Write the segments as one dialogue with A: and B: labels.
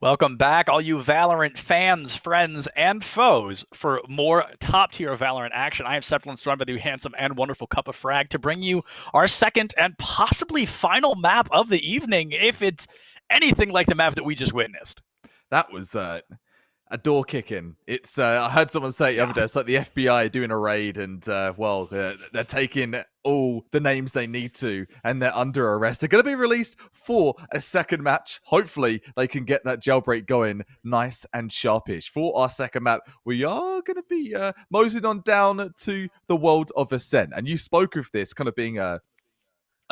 A: Welcome back, all you Valorant fans, friends, and foes, for more top-tier Valorant action. I am Sephiroth, joined by the handsome and wonderful Cup of Frag to bring you our second and possibly final map of the evening, if it's anything like the map that we just witnessed.
B: That was a door kicking. It's I heard someone say it the other day. It's like the FBI doing a raid, and they're taking all the names they need to, and they're under arrest. They're going to be released for a second match. Hopefully, they can get that jailbreak going nice and sharpish. For our second map, we are going to be moseying on down to the world of Ascent. And you spoke of this kind of being a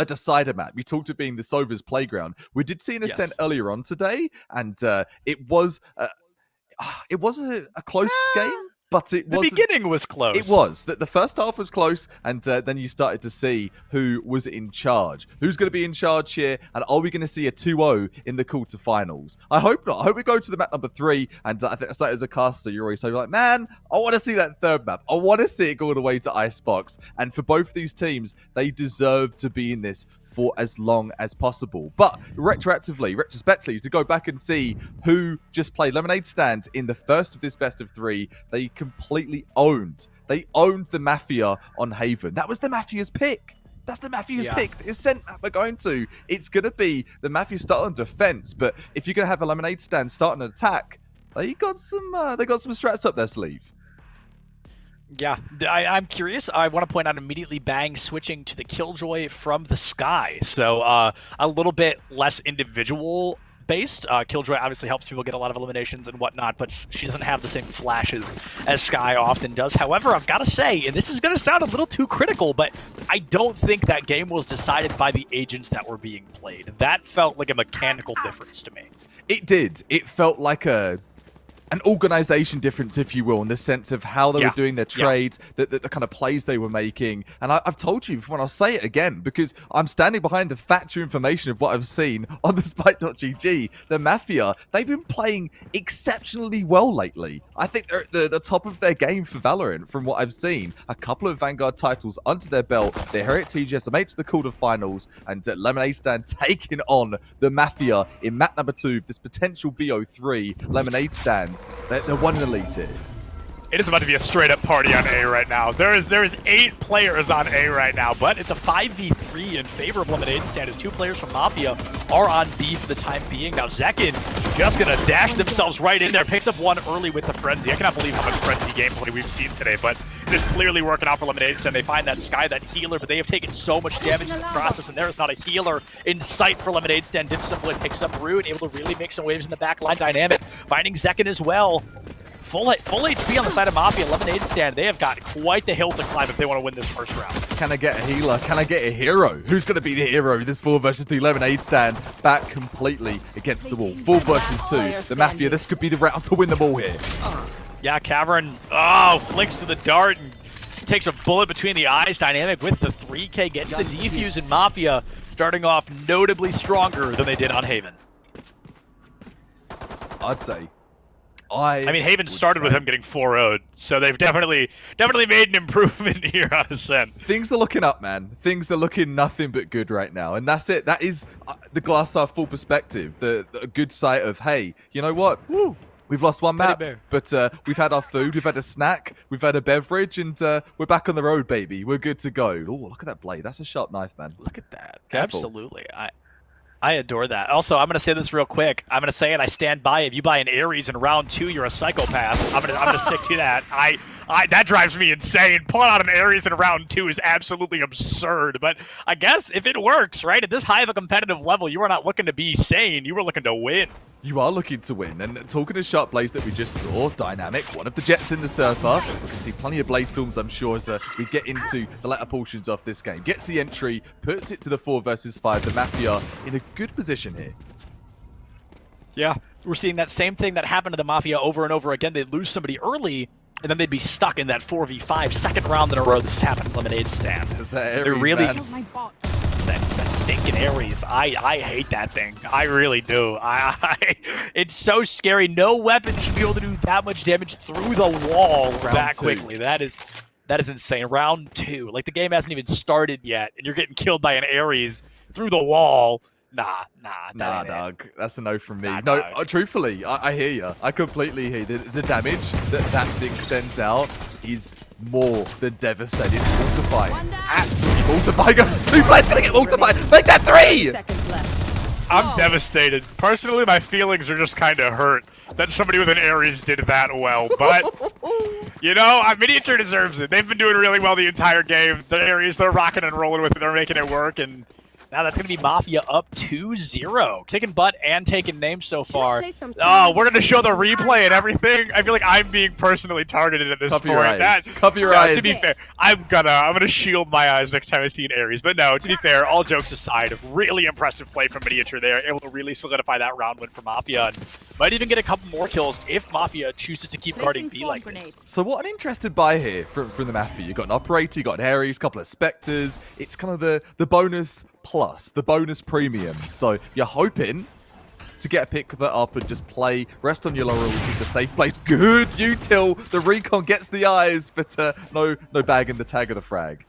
B: decider map. You talked of being the Sova's playground. We did see an Ascent earlier on today, and it was a close game, but the
A: beginning was close.
B: It was. The first half was close, and then you started to see who was in charge. Who's going to be in charge here, and are we going to see a 2-0 in the quarterfinals? I hope not. I hope we go to the map number 3, and I think as a caster, you're always like, man, I want to see that third map. I want to see it go all the way to Icebox. And for both these teams, they deserve to be in this for as long as possible. But retrospectively, to go back and see who just played Lemonade Stand in the first of this best of 3, they completely owned. They owned the Mafia on Haven. That was the Mafia's pick. That's the Mafia's pick. The Ascent map we're going to. It's going to be the Mafia start on defense, but if you're going to have a Lemonade Stand start an attack, they got some strats up their sleeve.
A: Yeah, I'm curious. I want to point out immediately Bang switching to the Killjoy from the Sky. So a little bit less individual based. Killjoy obviously helps people get a lot of eliminations and whatnot, but she doesn't have the same flashes as Sky often does. However, I've got to say, and this is going to sound a little too critical, but I don't think that game was decided by the agents that were being played. That felt like a mechanical difference to me.
B: It did. It felt like an organization difference, if you will, in the sense of how they were doing their trades, the kind of plays they were making. And I've told you before, and I'll say it again, because I'm standing behind the factual information of what I've seen on the Spike.gg. The Mafia, they've been playing exceptionally well lately. I think they're at the top of their game for Valorant, from what I've seen. A couple of Vanguard titles under their belt. They're here at TGS, they made it to the quarterfinals, and Lemonade Stand taking on the Mafia in map number 2, this potential BO3. Lemonade Stand, they're one in the lead here.
A: It is about to be a straight-up party on A right now. There is 8 players on A right now, but it's a 5v3 in favor of Lemonade Stand as 2 players from Mafia are on B for the time being. Now Zekin just going to dash themselves right in there, picks up one early with the Frenzy. I cannot believe how much Frenzy gameplay we've seen today, but it is clearly working out for Lemonade Stand. They find that Sky, that healer, but they have taken so much damage in the process, and there is not a healer in sight for Lemonade Stand. Dimsumblade picks up Rude, able to really make some waves in the backline dynamic, finding Zekin as well. Full HP on the side of Mafia. Lemonade Stand, they have got quite the hill to climb if they want to win this first round.
B: Can I get a healer? Can I get a hero? Who's going to be the hero? This 4 versus 2 Lemonade Stand back completely against the wall. 4 versus 2. The Mafia, this could be the round to win the ball here.
A: Yeah, Cavern, flicks to the dart and takes a bullet between the eyes. Dynamic with the 3K, gets the defuse, in Mafia starting off notably stronger than they did on Haven.
B: I'd say.
A: I mean, Haven started with him getting 4-0'd, so they've definitely made an improvement here on Ascent.
B: Things are looking up, man. Things are looking nothing but good right now, and that's it. That is the glass half full perspective, the good sight of, hey, you know what?
A: Woo.
B: We've lost one map, but we've had our food, we've had a snack, we've had a beverage, and we're back on the road, baby. We're good to go. Oh, look at that blade. That's a sharp knife, man.
A: Look at that.
B: Careful.
A: Absolutely. I adore that. Also, I'm going to say this real quick. I'm going to say it. I stand by. If you buy an Ares in round 2, you're a psychopath. I'm going to stick to that. That drives me insane. Pulling out an Ares in round 2 is absolutely absurd. But I guess if it works, right, at this high of a competitive level, you are not looking to be sane. You were looking to win. You
B: are looking to win. And talking to sharp blades that we just saw, Dynamic, one of the Jets in the Surfer. We can see plenty of blade storms, I'm sure, as we get into the latter portions of this game. Gets the entry, puts it to the 4 versus 5. The Mafia in a good position here.
A: Yeah, we're seeing that same thing that happened to the Mafia over and over again. They'd lose somebody early, and then they'd be stuck in that 4v5 second round in a row. This has happened to Lemonade Stand.
B: They're really...
A: That stinking Ares. I hate that thing. I really do. It's so scary. No weapon should be able to do that much damage through the wall that quickly. That is insane. Round 2. Like, the game hasn't even started yet, and you're getting killed by an Ares through the wall. Nah,
B: Nah,
A: ain't it.
B: dog. That's a no from me.
A: Nah,
B: No,
A: dog.
B: truthfully, I hear you. I completely hear you. The damage that thing sends out is more than devastating. It's mortifying. Absolutely mortifying. New player's gonna get mortified. Make that 3!
C: Seconds left.
A: I'm devastated. Personally, my feelings are just kind of hurt that somebody with an Ares did that well. But, you know, Miniature deserves it. They've been doing really well the entire game. The Ares, they're rocking and rolling with it. They're making it work. And now that's going to be Mafia up 2-0. Kicking butt and taking names so far. Oh, we're going to show the replay and everything. I feel like I'm being personally targeted at this
B: Cover
A: point.
B: your eyes. Cover your
A: Yeah,
B: eyes.
A: to be fair, I'm gonna shield my eyes next time I see an Ares. But no, to be fair, all jokes aside, really impressive play from Miniature there. Able to really solidify that round win for Mafia. And might even get a couple more kills if Mafia chooses to keep guarding B like this.
B: So what an interesting buy here from the Mafia. You've got an Operator, you've got an Ares, a couple of Spectres. It's kind of the bonus plus, the bonus premium. So you're hoping to get a pick that up and just play, rest on your laurels with the safe place. Good util. The recon gets the eyes, but no bag in the tag of the frag.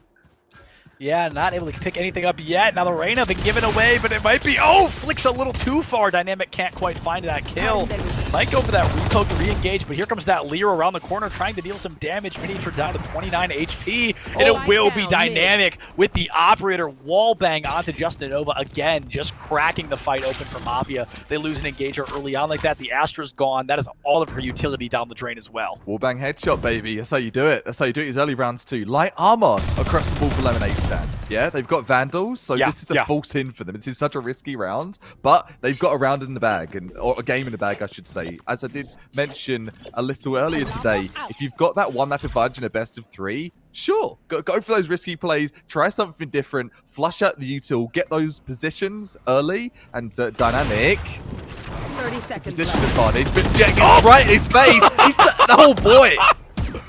A: Yeah, not able to pick anything up yet. Now the Reyna been given away, but it might be... Oh, flicks a little too far. Dynamic can't quite find that kill. Might go for that repoke to re-engage, but here comes that Lear around the corner trying to deal some damage. Miniature down to 29 HP, and it will be Dynamic with the Operator wall bang onto Justin Nova again, just cracking the fight open for Mafia. They lose an engager early on like that. The Astra's gone. That is all of her utility down the drain as well.
B: Wallbang headshot, baby. That's how you do it. That's how you do it. These early rounds too. Light armor across the board for Lemonade stand. Yeah, they've got Vandals, so this is a false in for them. This is such a risky round, but they've got a round in the bag, or a game in the bag, I should say. As I did mention a little earlier today, if you've got that one map advantage in a best of 3, sure, go for those risky plays, try something different, flush out the util, get those positions early, and Dynamic
C: 30 seconds
B: position
C: left.
B: advantage, but Jack is right in his face. He's oh boy.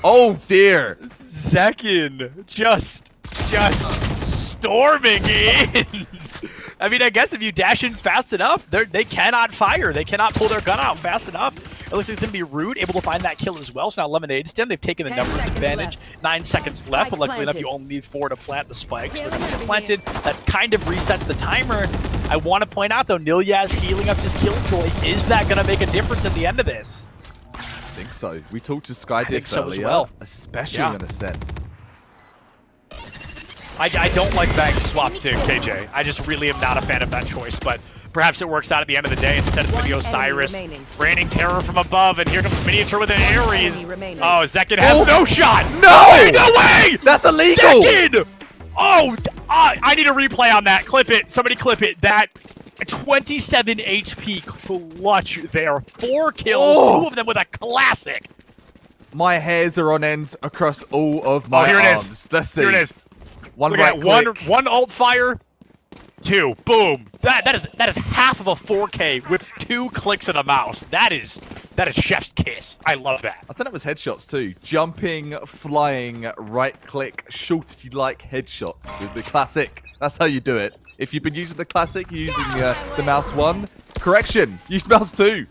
B: Oh dear.
A: Second, just storming in. I mean, I guess if you dash in fast enough, they cannot fire. They cannot pull their gun out fast enough. It looks like it's going to be Root able to find that kill as well. So now Lemonade Stand, they've taken the
C: 10
A: numbers
C: seconds
A: advantage.
C: left.
A: 9 seconds left, but luckily enough, you only need 4 to plant the spikes. So they're planted. That kind of resets the timer. I want to point out, though, Nilyaz healing up his Killjoy. Is that going to make a difference at the end of this?
B: I think so. We talked to Skydiff
A: so
B: earlier,
A: as well.
B: especially on Ascent.
A: I don't like Bang swap to KJ. I just really am not a fan of that choice, but perhaps it works out at the end of the day. Instead it's the Osiris raining terror from above, and here comes Miniature with an Ares. Oh, Zekin has no shot!
B: No!
A: No way!
B: That's illegal!
A: Zekin! Oh, I need a replay on that. Clip it. Somebody clip it. That 27 HP clutch there. 4 kills, 2 of them with a classic.
B: My hairs are on end across all of my
A: here it
B: arms.
A: is.
B: Let's see.
A: Here it is.
B: One
A: Look
B: right
A: at that.
B: click.
A: One alt fire, 2, boom. That is half of a 4K with 2 clicks of the mouse. That is chef's kiss. I love that.
B: I thought it was headshots too. Jumping, flying, right click, shorty like headshots with the classic. That's how you do it. If you've been using the classic, you're using the mouse 1. Correction, use mouse 2.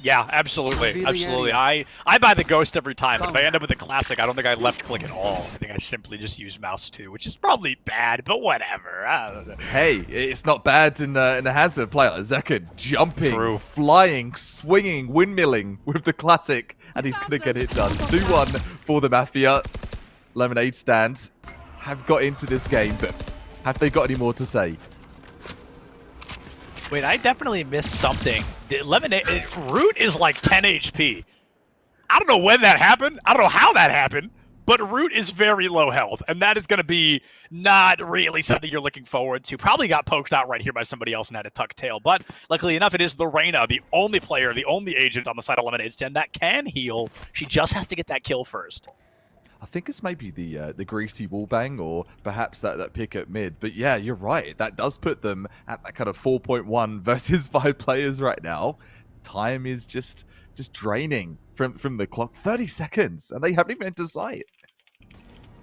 A: Yeah, absolutely. Absolutely. I buy the Ghost every time, but if I end up with the classic, I don't think I left click at all. I think I simply just use mouse 2, which is probably bad, but whatever. I don't know.
B: Hey, it's not bad in the hands of a player like Zekin. Jumping, flying, swinging, windmilling with the classic, and he's going to get it done. 2-1 for the Mafia. Lemonade Stands have got into this game, but have they got any more to say?
A: Wait, I definitely missed something. Root is like 10 HP. I don't know when that happened. I don't know how that happened. But Root is very low health, and that is going to be not really something you're looking forward to. Probably got poked out right here by somebody else and had a tuck tail. But luckily enough, it is the Reyna, the only player, the only agent on the side of Lemonade Stand that can heal. She just has to get that kill first.
B: I think it's maybe the greasy wallbang or perhaps that pick at mid. But yeah, you're right. That does put them at that kind of 4.1 versus 5 players right now. Time is just draining from the clock. 30 seconds, and they haven't even entered sight.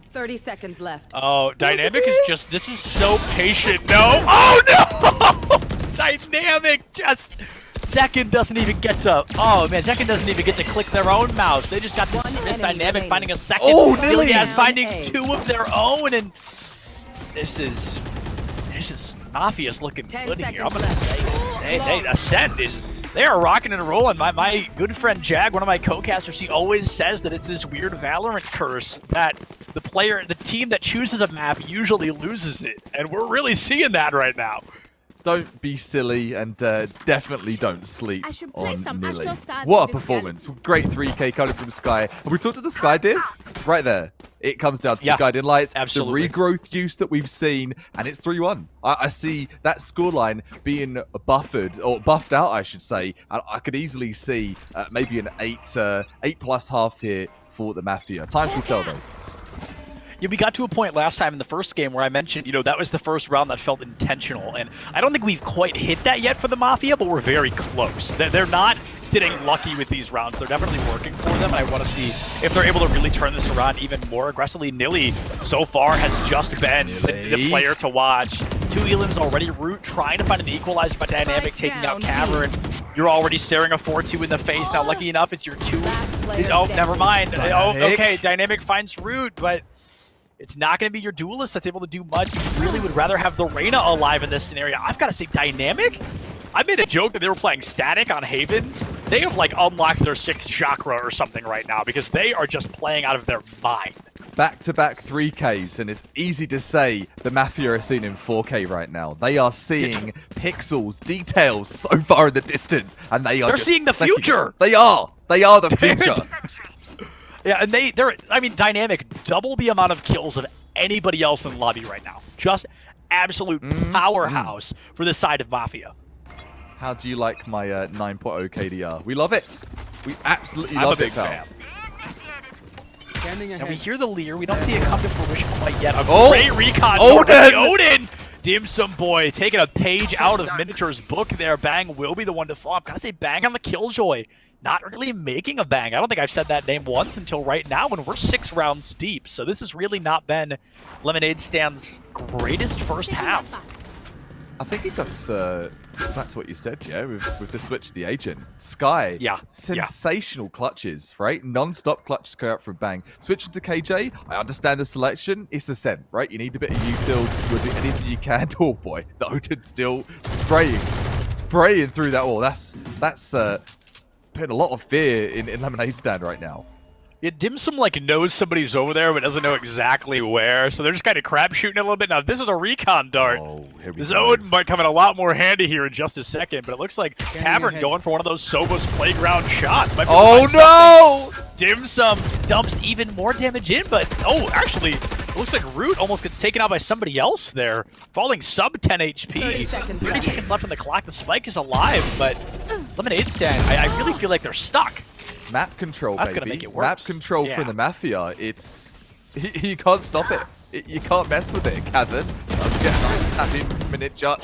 C: 30 seconds left.
A: Oh, Dynamic is just, this is so patient. No. Oh, no! Dynamic just... Zekin doesn't even get to... Oh, man, Zekin doesn't even get to click their own mouse. They just got this Dynamic finding a second.
B: Oh, Nilyaz
A: finding 2 of their own, and this is Mafia's looking
C: 10
A: good here. I'm
C: seconds
A: gonna
C: left.
A: say, Ascend is. They are rocking and rolling. My good friend Jag, one of my co-casters, he always says that it's this weird Valorant curse that the team that chooses a map usually loses it, and we're really seeing that right now.
B: Don't be silly and definitely don't sleep
D: I should play
B: on
D: some
B: Millie.
D: Astro Stars
B: What a
D: in this
B: performance. Great 3K coming from Sky. And we talked to the Sky diff right there. It comes down to the guiding lights,
A: absolutely.
B: the regrowth use that we've seen, and it's 3-1. I see that scoreline being buffered, or buffed out, I should say. I could easily see maybe an 8+ half here for the Mafia. Time will tell, though.
A: Yeah, we got to a point last time in the first game where I mentioned, that was the first round that felt intentional. And I don't think we've quite hit that yet for the Mafia, but we're very close. They're not getting lucky with these rounds. They're definitely working for them, and I want to see if they're able to really turn this around even more aggressively. Nilly, so far, has just been the player to watch. 2 elims already. Root trying to find an equalizer, but Dynamic taking out Cavern. You're already staring a 4-2 in the face. Now, lucky enough, it's your 2. Oh, never mind. Oh, okay, Dynamic finds Root, but it's not going to be your duelist that's able to do much. You really would rather have the Reyna alive in this scenario. I've got to say, Dynamic? I made a joke that they were playing Static on Haven. They have, unlocked their 6th chakra or something right now because they are just playing out of their mind.
B: Back-to-back 3Ks, and it's easy to say the Mafia are seen in 4K right now. They are seeing pixels, details so far in the distance, and they're
A: seeing the future.
B: They are the future.
A: Yeah, and they're Dynamic, double the amount of kills of anybody else in the lobby right now. Just absolute powerhouse for the side of Mafia.
B: How do you like my 9.0 KDR? We love it. We absolutely love it, pal.
A: And we hear the Leer. We don't see it come to fruition quite yet. A
B: Oh,
A: great recon. Odin! Dim Sum Boy taking a page out of Miniature's book there. Bang will be the one to fall. I'm going to say Bang on the Killjoy. Not really making a Bang. I don't think I've said that name once until right now when we're 6 rounds deep. So this has really not been Lemonade Stand's greatest first half.
B: I think it goes back to what you said, yeah, with the switch to the agent. Sky, sensational clutches, right? Non-stop clutches go out from Bang. Switching to KJ, I understand the selection. It's Ascent, right? You need a bit of util. You'll do anything you can. Oh boy, the Odin's still spraying through that wall. That's putting a lot of fear in Lemonade Stand right now.
A: Yeah, Dim Sum knows somebody's over there, but doesn't know exactly where. So they're just kind of crap shooting a little bit. Now this is a recon dart.
B: Oh, here we
A: this
B: go.
A: Odin might come in a lot more handy here in just a second, but it looks like Cavern going for one of those Sobos playground shots.
B: Oh no!
A: Dim Sum dumps even more damage in, but actually, it looks like Root almost gets taken out by somebody else there, falling sub 10 HP. 30 seconds left on the clock. The spike is alive, but Lemonade Stand, I really feel like they're stuck.
B: Map control,
A: That's
B: baby.
A: gonna make it worse.
B: Map control from the Mafia. It's you can't stop it. You can't mess with it. Cavern does get a nice tapping miniature.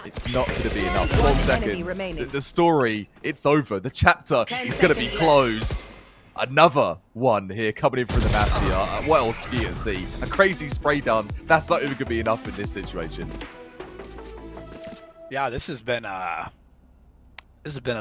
B: It's not going to be enough. 12 seconds. The story, it's over. The chapter is going to be closed. Another one here coming in from the Mafia. What else do you see? A crazy spray down. That's not even going to be enough in this situation.
A: Yeah, this has been a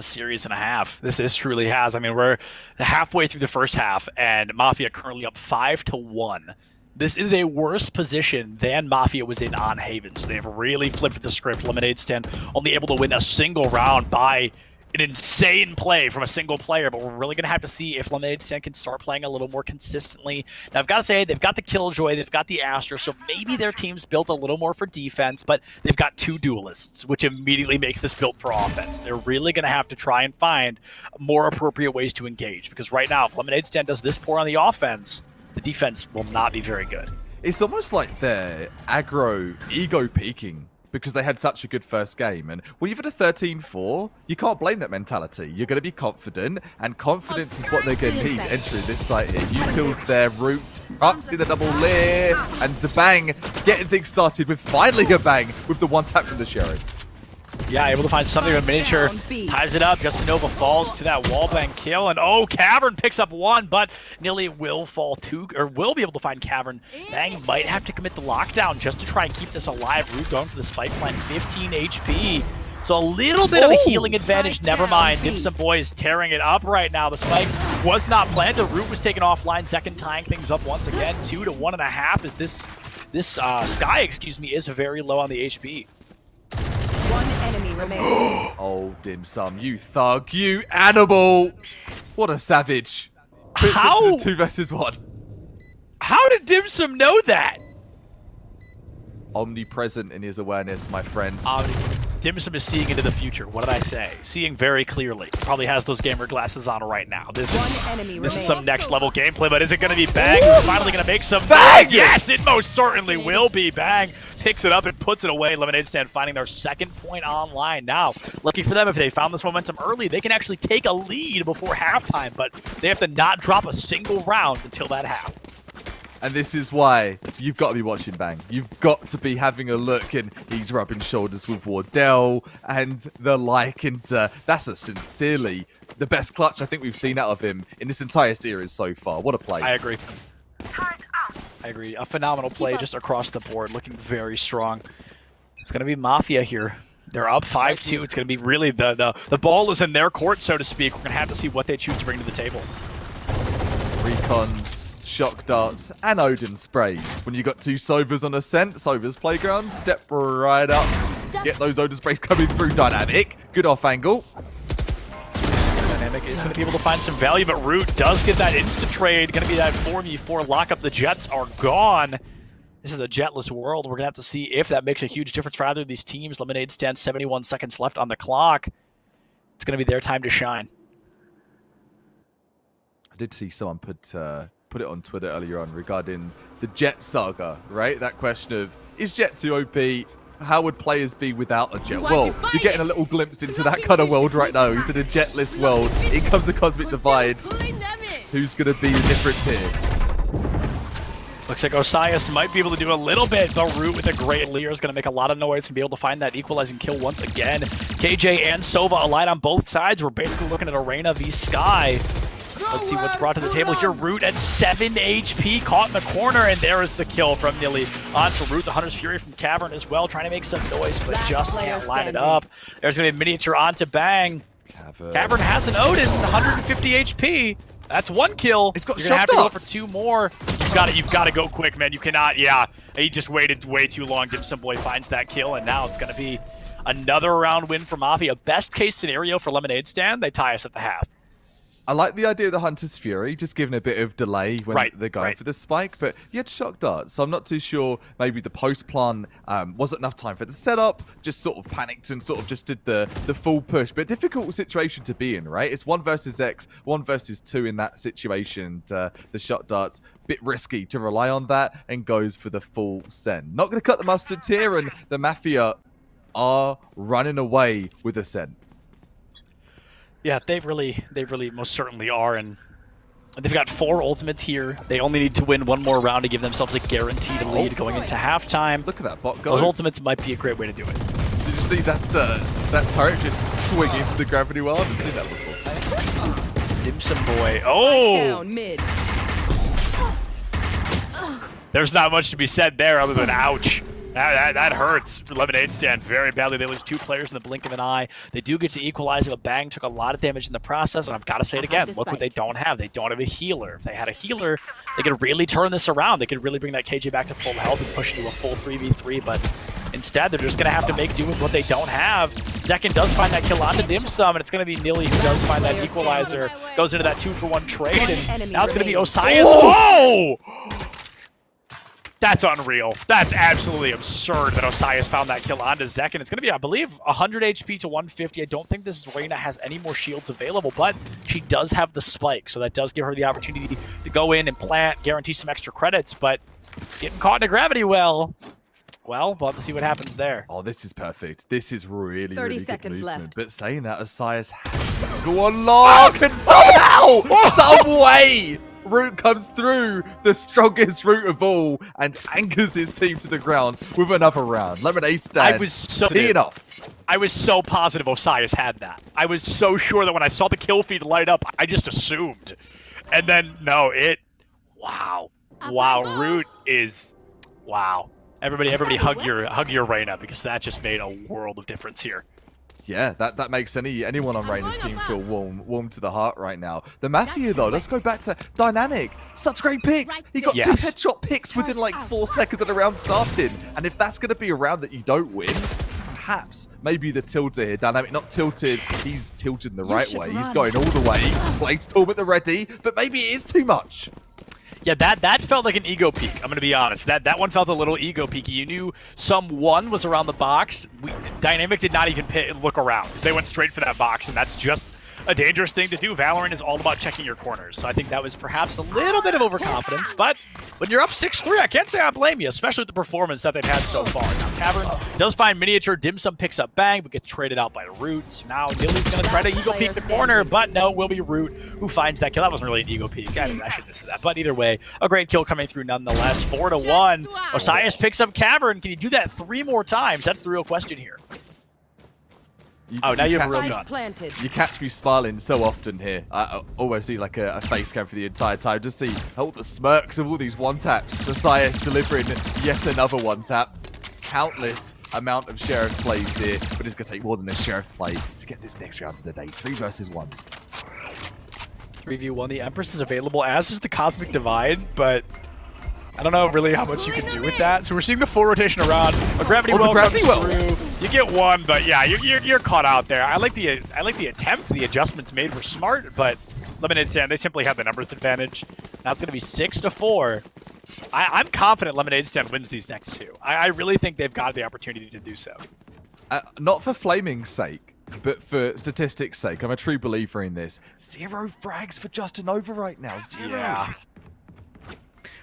A: series and a half. This truly has. I mean, we're halfway through the first half, and Mafia currently up 5-1. This is a worse position than Mafia was in on Haven. So they've really flipped the script. Lemonade Stand only able to win a single round by an insane play from a single player, but we're really going to have to see if Lemonade Stand can start playing a little more consistently. Now, I've got to say, they've got the Killjoy, they've got the Astra, so maybe their team's built a little more for defense, but they've got 2 duelists, which immediately makes this built for offense. They're really going to have to try and find more appropriate ways to engage, because right now, if Lemonade Stand does this poor on the offense, the defense will not be very good.
B: It's almost like they're aggro ego peaking because they had such a good first game. And well, even a 13-4, you can't blame that mentality. You're going to be confident, and confidence is what they're going to need entering this site here. Util's there, Root, Rux with a double Leer, and Zabang getting things started with finally a Bang with the one tap from the Sheriff.
A: Yeah, able to find something with Miniature, ties it up. Justinova falls to that wallbang kill, and Cavern picks up 1, but Nilly will fall 2, or will be able to find Cavern. Bang might have to commit the lockdown just to try and keep this alive. Root going for the spike plant, 15 HP. So a little bit of a healing advantage, never mind. Dim Sum Boy is tearing it up right now. The spike was not planted. Root was taken offline, second tying things up once again. 2 to 1.5 as this Sky, is very low on the HP.
C: remaining.
B: Oh, Dim Sum, you thug, you animal! What a savage! Puts
A: How?
B: it to the 2 versus 1.
A: How did Dim Sum know that?
B: Omnipresent in his awareness, my friends.
A: Dim Sum is seeing into the future. What did I say? Seeing very clearly. Probably has those gamer glasses on right now. This is some next level gameplay, but is it going to be Bang who's finally going to make some
B: Bang!
A: noise? Yes, it most certainly will be. Bang picks it up and puts it away. Lemonade Stand finding their 2nd point online. Now, lucky for them, if they found this momentum early, they can actually take a lead before halftime, but they have to not drop a single round until that half.
B: And this is why you've got to be watching Bang. You've got to be having a look, and he's rubbing shoulders with Wardell and the like. And that's a sincerely the best clutch I think we've seen out of him in this entire series so far. What a play.
A: I agree. I agree. A phenomenal play just across the board, looking very strong. It's going to be Mafia here. They're up 5-2. It's going to be really the ball is in their court, so to speak. We're going to have to see what they choose to bring to the table.
B: Recons, shock darts, and Odin sprays. When you got 2 Sovas on ascent, Sova's playground, step right up. Get those Odin sprays coming through. Dynamic, good off angle.
A: Dynamic is going to be able to find some value, but Root does get that instant trade. Going to be that 4v4 lockup. The Jets are gone. This is a jetless world. We're going to have to see if that makes a huge difference for either of these teams. Lemonade stands 71 seconds left on the clock. It's going to be their time to shine.
B: I did see someone put it on Twitter earlier on regarding the Jet saga, right? That question of, is Jet too OP? How would players be without a Jet? Well, you're getting a little glimpse into that kind of world right now. He's in a Jetless world. In comes the Cosmic Divide. Who's going to be the difference here?
A: Looks like Osias might be able to do a little bit, but Root with a great leer is going to make a lot of noise and be able to find that equalizing kill once again. KJ and Sova aligned on both sides. We're basically looking at Arena v Sky. Let's see what's brought to the table here. Root at 7 HP, caught in the corner, and there is the kill from Nilly. On to Root, the Hunter's Fury from Cavern as well, trying to make some noise, but just can't line it up. There's going to be a miniature on to Bang. Cavern has an Odin, 150 HP. That's 1 kill.
B: It's got
A: You're going to have to go for
B: shock
A: 2 more. You've got to go quick, man. You cannot, yeah. He just waited way too long. Dim Sum Boy finds that kill, and now it's going to be another round win for Mafia. Best case scenario for Lemonade Stand, they tie us at the half.
B: I like the idea of the Hunter's Fury, just giving a bit of delay when they're going for the spike, but you had shock darts, so I'm not too sure maybe the post plan wasn't enough time for the setup, just sort of panicked and sort of just did the full push, but difficult situation to be in, right? It's 1 versus X, 1 versus 2 in that situation, and the shock darts, bit risky to rely on that, and goes for the full send. Not going to cut the mustard here, and the Mafia are running away with a send.
A: Yeah, they really most certainly are, and they've got 4 ultimates here. They only need to win 1 more round to give themselves a guaranteed lead going into halftime.
B: Look at that bot go.
A: Those ultimates might be a great way to do it.
B: Did you see that turret just swing into the gravity well? I haven't seen that before.
A: Dim Sum Boy. Oh!
C: Down mid.
A: There's not much to be said there other than ouch. That hurts for Lemonade Stand very badly. They lose 2 players in the blink of an eye. They do get to equalize. The Bang took a lot of damage in the process, and I've got to say it again. Look what they don't have. They don't have a healer. If they had a healer, they could really turn this around. They could really bring that KJ back to full health and push into a full 3v3, but instead, they're just going to have to make do with what they don't have. Zekin does find that kill onto Dim Sum, and it's going to be Nilly who does find that equalizer. Goes into that 2-for-1 trade, and now it's going to be Osias. Whoa! That's unreal. That's absolutely absurd that Osias found that kill onto Zekin. It's going to be, I believe, 100 HP to 150. I don't think this Reyna has any more shields available, but she does have the spike, so that does give her the opportunity to go in and plant, guarantee some extra credits, but getting caught in a gravity well, we'll have to see what happens there.
B: Oh, this is perfect. This is really,
C: 30
B: really good
C: seconds
B: movement.
C: left.
B: But saying that, Osias has to go along, and somehow, some way, Root comes through, the strongest Root of all, and anchors his team to the ground with another round. Lemonade Stand, teeing off.
A: I was so positive Osias had that. I was so sure that when I saw the kill feed light up, I just assumed. And then, no, wow. Wow, Root is, wow. Everybody hug your Reyna, because that just made a world of difference here.
B: Yeah, that makes anyone on Reyna's team feel warm to the heart right now. The Mafia, though, let's go back to Dynamic. Such great picks. He got 2 headshot picks within like 4 seconds of the round starting. And if that's going to be a round that you don't win, perhaps maybe the tilter here. Dynamic not tilted, he's tilted in the right way. He's going all the way. Blades Storm at the ready, but maybe it is too much.
A: Yeah, that felt like an ego peek. I'm going to be honest. That one felt a little ego peeky. You knew someone was around the box. Dynamic did not even look around. They went straight for that box, and that's just a dangerous thing to do. Valorant is all about checking your corners. So I think that was perhaps a little bit of overconfidence, but when you're up 6-3, I can't say I blame you, especially with the performance that they've had so far. Now, Cavern does find Miniature. Dim Sum picks up Bang, but gets traded out by Root. So now Gilly's going to try to ego peek the corner, but no, will be Root who finds that kill. That wasn't really an ego peek. I shouldn't have said that. But either way, a great kill coming through nonetheless. 4-1. Osias picks up Cavern. Can he do that 3 more times? That's the real question here. Now you have a real gun.
B: You catch me smiling so often here. I always do like a face cam for the entire time. Just see all the smirks of all these one-taps. Osias delivering yet another one-tap. Countless amount of Sheriff plays here, but it's going to take more than a Sheriff play to get this next round of the day. 3 versus 1.
A: 3v1. The Empress is available, as is the Cosmic Divide, but I don't know really how much you can do with that. So we're seeing the full rotation around. A gravity well comes through. You get one, but yeah, you're caught out there. I like the attempt. The adjustments made were smart, but Lemonade Stand, they simply have the numbers advantage. Now it's going to be 6-4. I'm confident Lemonade Stand wins these next 2. I really think they've got the opportunity to do so.
B: Not for flaming's sake, but for statistics' sake. I'm a true believer in this. 0 frags for Justin Over right now. 0.
A: Yeah.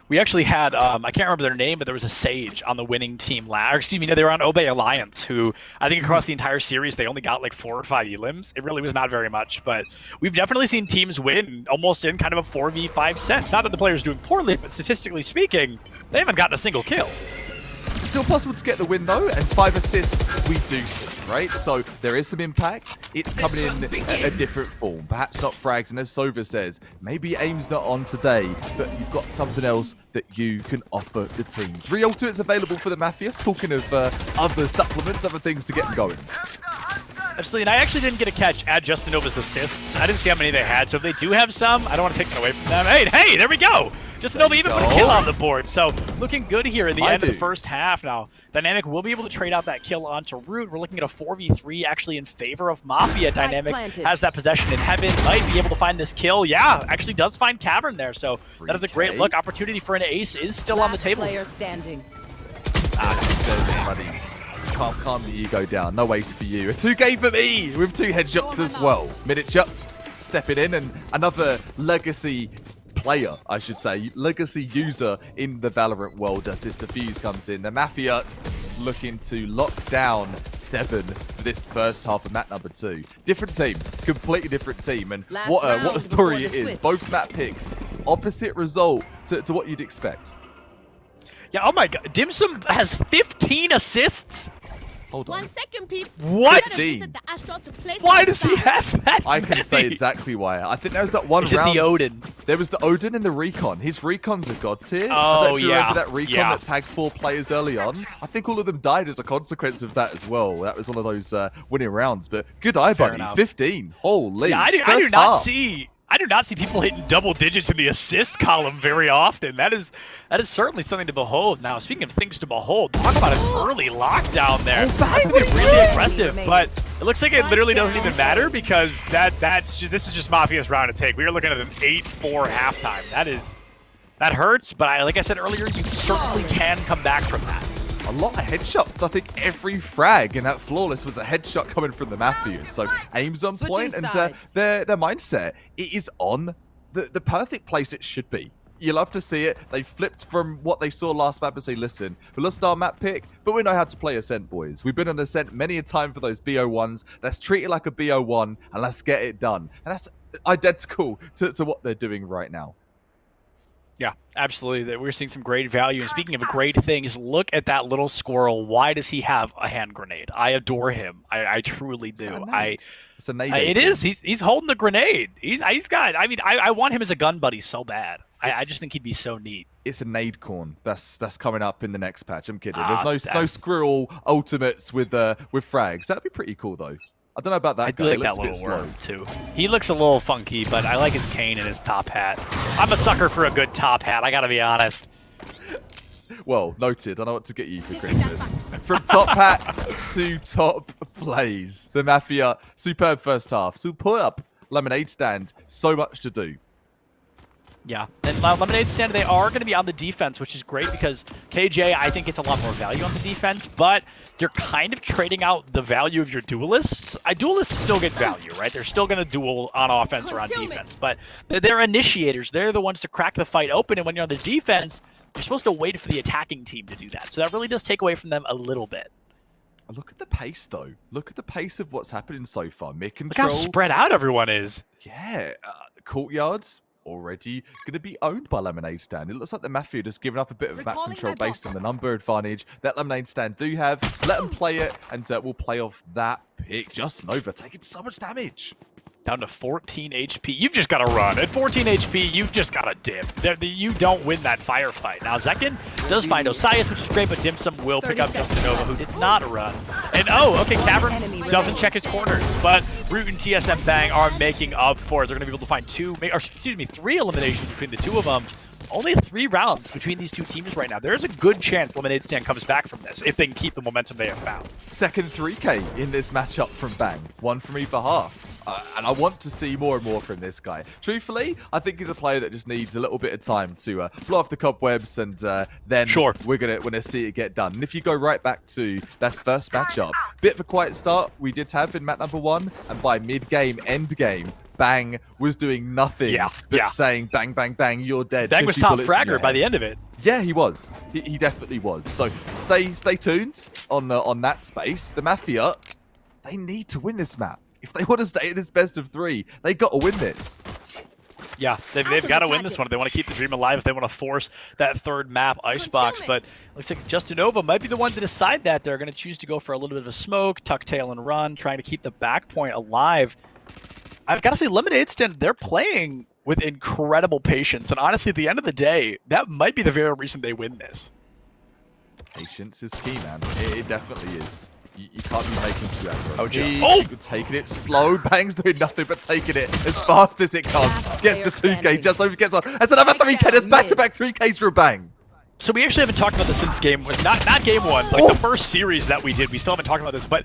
A: We actually had, I can't remember their name, but there was a Sage on the winning team. They were on Obey Alliance, who I think across the entire series, they only got like 4 or 5 elims. It really was not very much, but we've definitely seen teams win almost in kind of a 4v5 sense. Not that the player's doing poorly, but statistically speaking, they haven't gotten a single kill.
B: Still possible to get the win though, and 5 assists we do see, right? So there is some impact. It's coming in a different form. Perhaps not frags, and as Sova says, maybe aim's not on today, but you've got something else that you can offer the team. 3 ultimates available for the Mafia. Talking of other supplements, other things to get them going.
A: Absolutely, and I actually didn't get a catch at Justin Nova's assists. I didn't see how many they had, so if they do have some, I don't want to take that away from them. Hey, there we go! Justin Nova even put a kill on the board, so looking good here in the end of the first half. Now, Dynamic will be able to trade out that kill onto Root. We're looking at a 4v3 actually in favor of Mafia. Dynamic has that possession in heaven, might be able to find this kill. Yeah, actually does find Cavern there, so that is a great look. Opportunity for an ace is still on the table.
C: Player standing.
B: Buddy. Calm the ego down. No ace for you. A 2K for me with 2 headshots as well. Miniature stepping in, and another legacy player, I should say, legacy user in the Valorant world as this defuse comes in. The Mafia looking to lock down 7 for this first half of map number 2. Different team, completely different team, and what a story it is. Both map picks, opposite result to what you'd expect.
A: Yeah, oh my god, Dim Sum has 15 assists.
B: Hold on.
D: 1 second, peeps.
A: What? Why does he have that
B: I can
A: many?
B: say exactly why. I think there was that one
A: Is
B: round.
A: it the Odin?
B: There was the Odin and the Recon. His Recon's a god tier.
A: Oh,
B: I don't know if you
A: yeah.
B: remember that Recon that tagged 4 players early on. I think all of them died as a consequence of that as well. That was one of those winning rounds. But good eye,
A: Fair
B: buddy.
A: enough.
B: 15. Holy.
A: Yeah, I do not see people hitting double digits in the assist column very often. That is certainly something to behold. Now, speaking of things to behold, talk about an early lockdown there. That's really aggressive, but it looks like it literally doesn't even matter because this is just Mafia's round to take. We are looking at an 8-4 halftime. That hurts, but like I said earlier, you certainly can come back from that.
B: A lot of headshots. I think every frag in that flawless was a headshot coming from the Mafia. So aim's on point, and their mindset, it is on the perfect place it should be. You love to see it. They flipped from what they saw last map and say, listen, we lost our map pick, but we know how to play Ascent, boys. We've been on Ascent many a time for those BO1s. Let's treat it like a BO1 and let's get it done. And that's identical to what they're doing right now.
A: Yeah, absolutely. We're seeing some great value. And speaking of great things, look at that little squirrel. Why does he have a hand grenade? I adore him. I truly do.
B: It's a nade.
A: It is. He's holding the grenade. He's got. I mean, I want him as a gun buddy so bad. I just think he'd be so neat.
B: It's a nade corn. That's coming up in the next patch. I'm kidding. There's no squirrel ultimates with frags. That'd be pretty cool though. I don't know about that.
A: I do like that little worm too. He looks a little funky, but I like his cane and his top hat. I'm a sucker for a good top hat. I gotta be honest.
B: Well, noted. I know what to get you for Christmas. From top hats to top plays. The Mafia, superb first half. Superb lemonade stand. So much to do.
A: Yeah, and Lemonade Stand, they are going to be on the defense, which is great because KJ, I think, gets a lot more value on the defense, but they're kind of trading out the value of your duelists. Duelists still get value, right? They're still going to duel on offense or on defense, but they're initiators. They're the ones to crack the fight open, and when you're on the defense, you're supposed to wait for the attacking team to do that. So that really does take away from them a little bit.
B: Look at the pace, though. Look at the pace of what's happening so far. Mid
A: Look
B: control.
A: how spread out everyone is.
B: Yeah, the courtyards already going to be owned by Lemonade Stand. It looks like the Mafia just giving up a bit of map control based on the number advantage that Lemonade Stand do have. Let them play it, and we'll play off that pick. Justin over taking so much damage.
A: Down to 14 HP. You've just got to run. At 14 HP, you've just got to dip. You don't win that firefight. Now, Zekin does find Osias, which is great, but Dim Sum will pick up Justin Nova, who did not run. And, oh, okay, Cavern doesn't check his corners, but Root and TSM Bang are making up for it. They're going to be able to find 3 eliminations between the two of them. Only 3 rounds between these two teams right now. There's a good chance Lemonade Stand comes back from this if they can keep the momentum they have found.
B: Second 3K in this matchup from Bang. One from either half. And I want to see more and more from this guy. Truthfully, I think he's a player that just needs a little bit of time to blow off the cobwebs, and then we're gonna see it get done. And if you go right back to that first matchup, bit of a quiet start we did have in map number 1, and by mid-game, end game, Bang was doing nothing but saying bang, bang, bang, you're dead.
A: Bang was top fragger by the end of it.
B: Yeah, he was. He definitely was. So stay tuned on that space. The Mafia, they need to win this map. If they want to stay in this best of 3, they got to win this.
A: Yeah, they've got to win this one if they want to keep the dream alive, if they want to force that third map, Icebox. But looks like Justin Nova might be the one to decide that. They're going to choose to go for a little bit of a smoke, tuck tail and run, trying to keep the back point alive. I've got to say, Lemonade Stand, they're playing with incredible patience. And honestly, at the end of the day, that might be the very reason they win this.
B: Patience is key, man. It definitely is. You can't be making too accurate.
A: Oh!
B: Taking it slow. Bang's doing nothing but taking it as fast as it comes. Gets the 2K, just over gets one. That's another 3K. That's back-to-back 3Ks for a Bang.
A: So we actually haven't talked about this since not game 1, like the first series that we did. We still haven't talked about this, but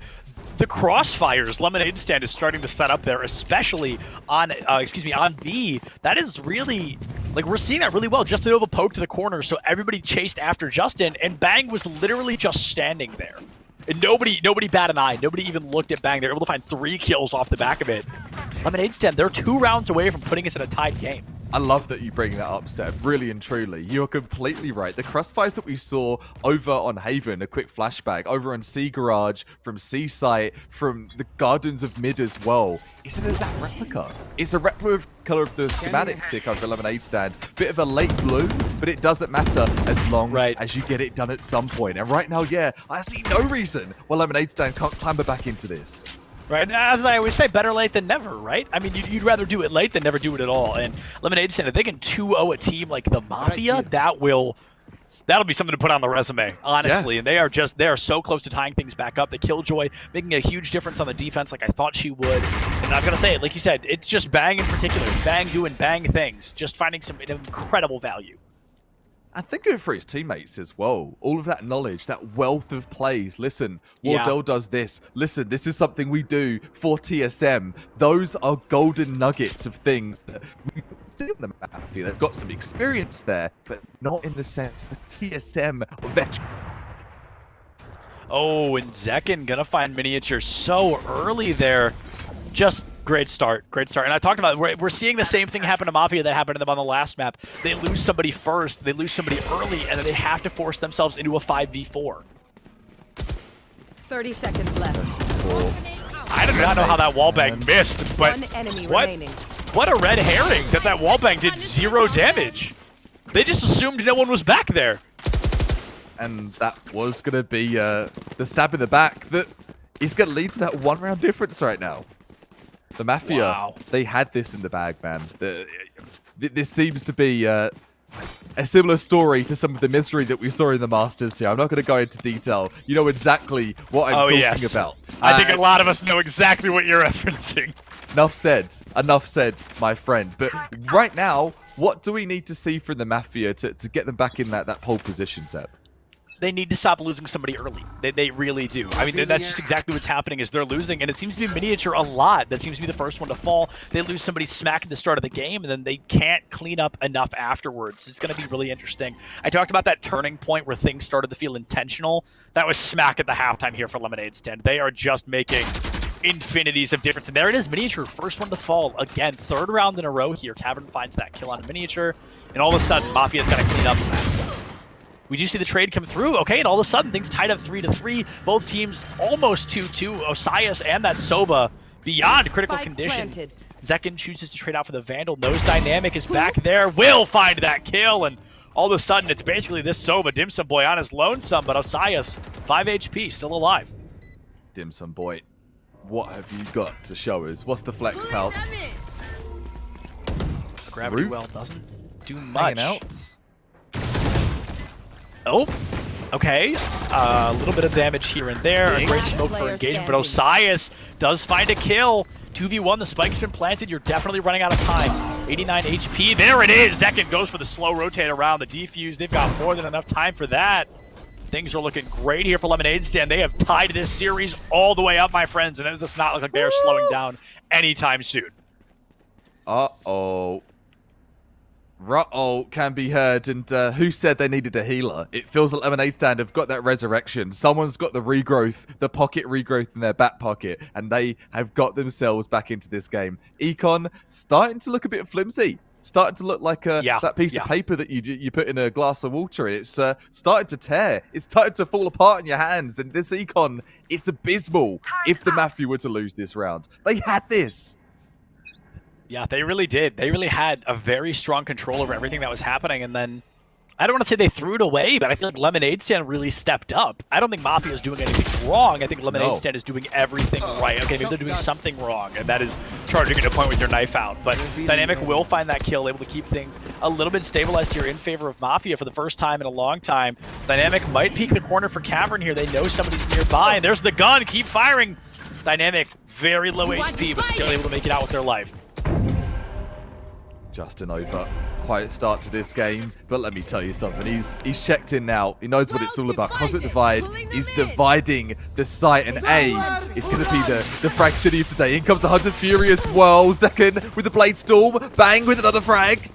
A: the crossfires Lemonade Stand is starting to set up there, especially on on B. That is really, like, we're seeing that really well. Justin Nova poked to the corner, so everybody chased after Justin, and Bang was literally just standing there. And nobody bat an eye. Nobody even looked at Bang. They were able to find 3 kills off the back of it. Lemonade Stand, they're 2 rounds away from putting us in a tied game.
B: I love that you bring that up, Seth. Really and truly. You're completely right. The crossfires that we saw over on Haven, a quick flashback, over on C Garage, from C-Site, from the Gardens of Mid as well. It's an exact replica. It's a replica of the schematics here for Lemonade Stand. Bit of a late blue, but it doesn't matter as long as you get it done at some point. And right now, yeah, I see no reason why Lemonade Stand can't clamber back into this.
A: Right, as I always say, better late than never, right? I mean, you'd rather do it late than never do it at all. And Lemonade Stand, if they can 2-0 a team like the Mafia, that'll be something to put on the resume, honestly. Yeah. And they are so close to tying things back up. The Killjoy making a huge difference on the defense like I thought she would. And I'm going to say it, like you said, it's just Bang in particular. Bang doing Bang things, just finding some incredible value.
B: And thinking for his teammates as well. All of that knowledge, that wealth of plays. Listen, Wardell does this. Listen, this is something we do for TSM. Those are golden nuggets of things that we see in the Mafia. They've got some experience there, but not in the sense of TSM or veteran.
A: Oh, and Zekin gonna find miniatures so early there. Just great start. And I talked about we're seeing the same thing happen to Mafia that happened to them on the last map. They lose somebody first, they lose somebody early, and then they have to force themselves into a 5v4.
C: 30 seconds left.
A: I do not know how that wallbang missed, but what a red herring that wallbang did 0 damage. They just assumed no one was back there.
B: And that was going to be the stab in the back that is going to lead to that 1-round difference right now. The Mafia, they had this in the bag, man. This seems to be a similar story to some of the misery that we saw in the Masters here. I'm not going to go into detail. You know exactly what I'm talking about.
A: I think a lot of us know exactly what you're referencing.
B: Enough said, my friend. But right now, What do we need to see from the Mafia to get them back in that pole position, Seb?
A: They need to stop losing somebody early. They really do. I mean, that's just exactly what's happening is they're losing, and it seems to be Miniature a lot. That seems to be the first one to fall. They lose somebody smack at the start of the game, and then they can't clean up enough afterwards. It's going to be really interesting. I talked about that turning point where things started to feel intentional. That was smack at the halftime here for Lemonade Stand. They are just making infinities of difference. And there it is, Miniature, first one to fall. Again, third round in a row here. Cavern finds that kill on Miniature, and all of a sudden, Mafia's got to clean up a mess. We do see the trade come through, okay, and all of a sudden things tied up 3-3. Both teams almost 2-2. Osias and that Sova beyond critical condition. Zekin chooses to trade out for the Vandal. Knows Dynamic is back there. Will find that kill, and all of a sudden it's basically this Sova, Dim Sum Boy on his lonesome, but Osias, 5 HP, still alive.
B: Dim Sum Boy, what have you got to show us? What's the flex, pal?
A: Gravity
B: Root.
A: Well doesn't do much.
B: Hanging out.
A: Oh, okay. A little bit of damage here and there. A great smoke for engagement, but Osias does find a kill. 2v1, the spike's been planted. You're definitely running out of time. 89 HP. There it is. Zekin goes for the slow rotate around the defuse. They've got more than enough time for that. Things are looking great here for Lemonade Stand. They have tied this series all the way up, my friends, and it does not look like they're slowing down anytime soon.
B: Uh-oh. Ruh-oh can be heard, and who said they needed a healer? It feels like Lemonade Stand have got that resurrection. Someone's got the regrowth, the pocket regrowth in their back pocket, and they have got themselves back into this game. Econ starting to look a bit flimsy. Starting to look like that piece of paper that you put in a glass of water. It's starting to tear. It's starting to fall apart in your hands, and this Econ, it's abysmal if the Mafia were to lose this round. They had this.
A: Yeah, they really did. They really had a very strong control over everything that was happening, and then I don't want to say they threw it away, but I feel like Lemonade Stand really stepped up. I don't think Mafia is doing anything wrong. I think Lemonade Stand is doing everything right. Okay, maybe they're doing something wrong, and that is charging at a point with your knife out. But Dynamic will find that kill, able to keep things a little bit stabilized here in favor of Mafia for the first time in a long time. Dynamic might peek the corner for Cavern here. They know somebody's nearby, and there's the gun. Keep firing. Dynamic, very low HP, but still able to make it out with their life.
B: Justin over. Quiet start to this game, but let me tell you something. He's checked in now. He knows what it's all about. Cosmic Divide is dividing the site, and A is going to be the frag city of today. In comes the Hunter's Furious. Whoa, Zekin with the Blade Storm. Bang with another frag.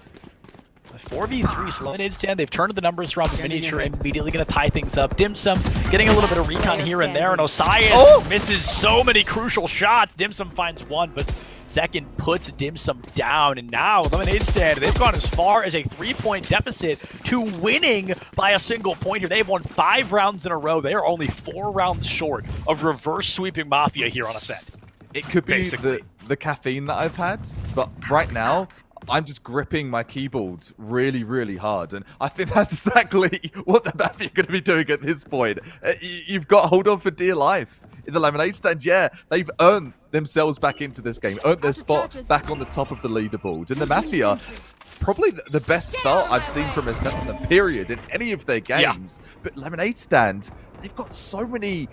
A: 4v3, so Lemonade Stand, they've turned the numbers around the Miniature, immediately going to tie things up. Dim Sum getting a little bit of recon here and there, and Osias misses so many crucial shots. Dim Sum finds one, but Zekin puts Dim Sum down, and now Lemonade Stand, they've gone as far as a 3-point deficit to winning by a single point here. They've won 5 rounds in a row. They are only 4 rounds short of reverse sweeping Mafia here on Ascent.
B: It could be the caffeine that I've had, but right now, I'm just gripping my keyboard really, really hard, and I think that's exactly what the Mafia are going to be doing at this point. You've got to hold on for dear life. In the Lemonade Stand, yeah, they've earned themselves back into this game, earned their spot back on the top of the leaderboard. And the Mafia, probably the best start I've seen from Ascent in the period in any of their games. Yeah. But Lemonade Stand, they've got so many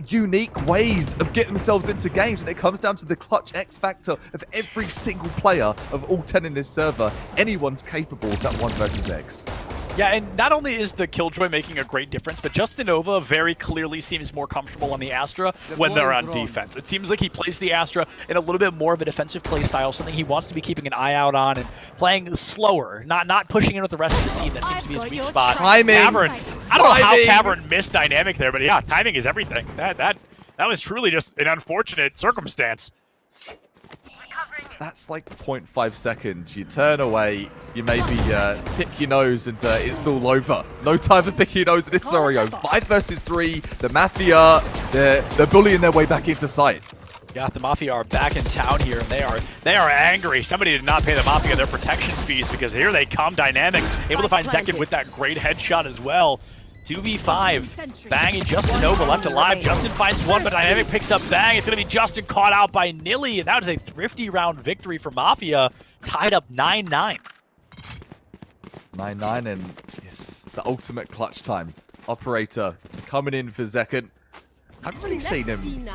B: unique ways of getting themselves into games, and it comes down to the clutch X factor of every single player of all 10 in this server. Anyone's capable of that 1 versus X.
A: Yeah, and not only is the Killjoy making a great difference, but Justin Nova very clearly seems more comfortable on the Astra when they're on defense. It seems like he plays the Astra in a little bit more of a defensive play style, something he wants to be keeping an eye out on and playing slower, not pushing in with the rest of the team. That seems to be his sweet spot.
B: Timing.
A: Cavern, I don't know how Cavern missed Dynamic there, but yeah, timing is everything. That was truly just an unfortunate circumstance.
B: That's like 0.5 seconds. You turn away, you maybe pick your nose, and it's all over. No time for picking your nose in this scenario. 5 versus 3. The Mafia, they're bullying their way back into sight.
A: Yeah, the Mafia are back in town here, and they are angry. Somebody did not pay the Mafia their protection fees, because here they come. Dynamic, able to find Zekin with that great headshot as well. 2v5. Bang and Justin Nova left alive. Justin finds one, but Dynamic picks up Bang. It's going to be Justin caught out by Nilly, and that is a thrifty round victory for Mafia. Tied up 9-9.
B: 9-9, and it's the ultimate clutch time. Operator coming in for Zekin. I haven't really seen him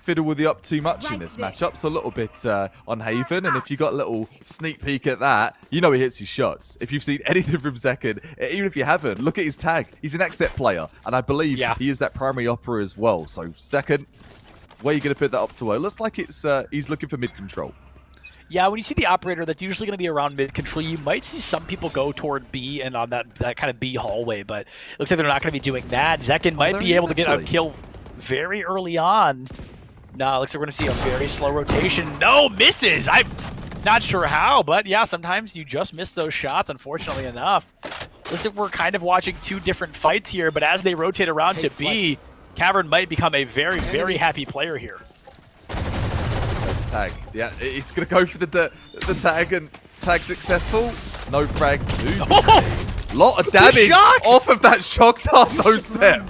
B: fiddle with the up too much in this matchup. So a little bit on Haven. And if you got a little sneak peek at that, you know he hits his shots. If you've seen anything from Zekken, even if you haven't, look at his tag. He's an XZ player. And I believe he is that primary opera as well. So Zekken, where are you going to put that up to? It looks like it's he's looking for mid control.
A: Yeah, when you see the operator, that's usually going to be around mid-control. You might see some people go toward B and on that kind of B hallway, but it looks like they're not going to be doing that. Zekken might be able to get a kill very early on. No, it looks like we're going to see a very slow rotation. No, misses! I'm not sure how, but yeah, sometimes you just miss those shots, unfortunately enough. Looks like we're kind of watching two different fights here, but as they rotate around to B, Cavern might become a very, very happy player here.
B: Tag. Yeah, he's going to go for the tag, and tag successful. No frag too. Lot of damage off of that shock dart, no step.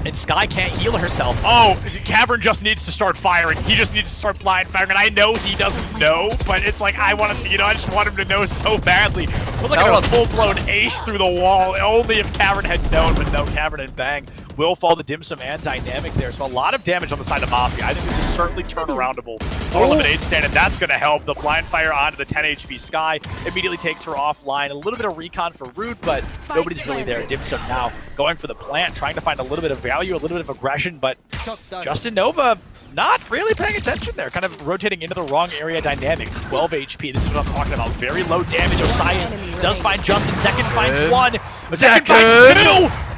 A: And Sky can't heal herself. Oh, Cavern just needs to start firing. He just needs to start blind firing, and I know he doesn't know, but it's like I want him, I just want him to know so badly. It was like a full-blown ace through the wall. Only if Cavern had known, but no, Cavern and Bang will fall the dim sum and dynamic there. So a lot of damage on the side of Mafia. I think this is certainly turnaroundable for Lemonade Stand, and that's going to help. The blind fire onto the 10 HP Sky immediately takes her offline. A little bit of recon for Root, but nobody's really there. Dim sum now going for the plant, trying to find a little bit of value, a little bit of aggression, but Justin Nova not really paying attention there, kind of rotating into the wrong area dynamic. 12 HP, this is what I'm talking about. Very low damage. Osias does find Justin. Zekken finds one. Zekken finds two!